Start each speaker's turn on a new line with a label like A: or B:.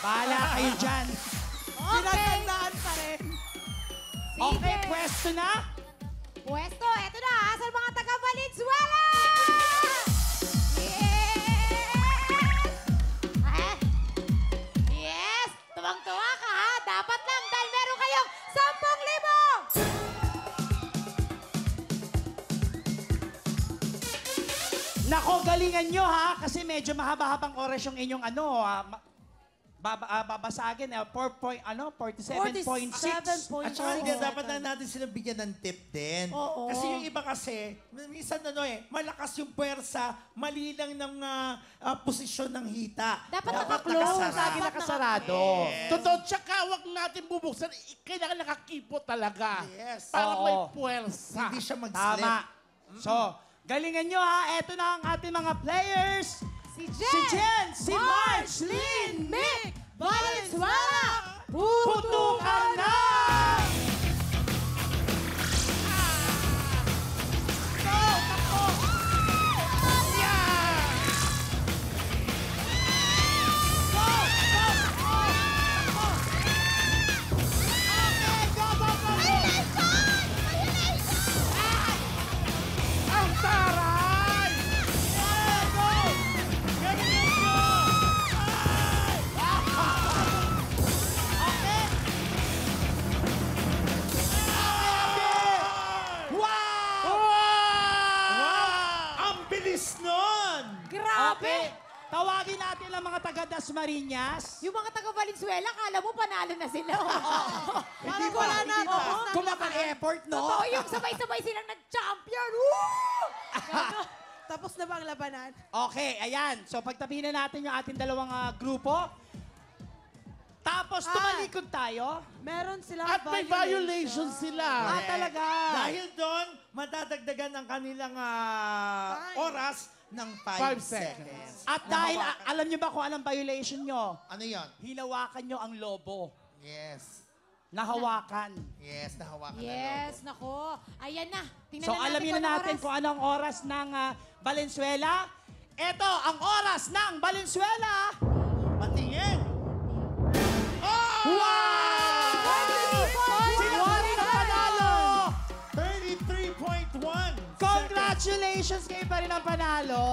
A: Bahala kayo dyan.
B: Pinagandaan pa rin.
A: Okay, pwesto na.
C: Pwesto, eto na sa mga taga Valenzuela! Yes! Tuwang-tuwa ka ha! Dapat lang dahil meron kayong 10,000!
A: Nako, galingan nyo ha, kasi medyo mahaba-habang oras yung inyong babasagin. 47.6.
D: At saka hindi, dapat na natin sila bigyan ng tip din.
B: Oo.
D: Kasi yung iba kasi, minsan malakas yung puwersa, mali lang ng posisyon ng hita.
C: Dapat
A: Close, lagi nakasarado.
E: Totoo, tsaka huwag natin bubuksan. Kailangan nakakipo talaga.
D: Yes.
E: Para
A: Oo.
E: may puwersa.
D: Hindi siya mag-slip.
A: Tama. So, galingan nyo ha. Eto na ang ating mga players.
C: Si
A: Si Jen, si March, Lynn,
C: Mick, Valenzuela!
A: Putukan na!
E: Ang taray!
D: Ang bilis nun!
C: Grabe!
A: Tawagin natin ang mga taga Dasmariñas.
C: Yung mga taga Valenzuela, kala mo panalo na sila.
D: Hindi
B: Parang wala na.
D: hindi pa.
B: Tapos na.
A: Kumaka-effort, no?
C: Totoo yung sabay-sabay silang nag-champion. Woo!
B: Tapos na ba ang labanan?
A: Okay, ayan. So, pagtabihin na natin yung ating dalawang grupo. Tapos, tumalikod tayo.
B: Meron silang
E: At may violation sila.
A: Talaga.
D: Dahil doon, madadagdagan ang kanilang oras ng
E: 5
D: 5
E: seconds.
D: seconds.
A: At dahil, alam nyo ba kung anong violation nyo?
D: Ano yon?
A: Hinawakan nyo ang lobo.
D: Yes.
A: Nahawakan.
D: Yes, nahawakan na
C: Yes, nako. Ayan na. Tingnan
A: So,
C: na
A: alamin na
C: kung
A: natin
C: oras.
A: kung anong oras ng Valenzuela. Ito, ang oras ng Valenzuela.
D: Patingin!
A: Wow! Sino pa rin ang panalo?
D: 33.1
A: Congratulations kayo pa rin ang panalo.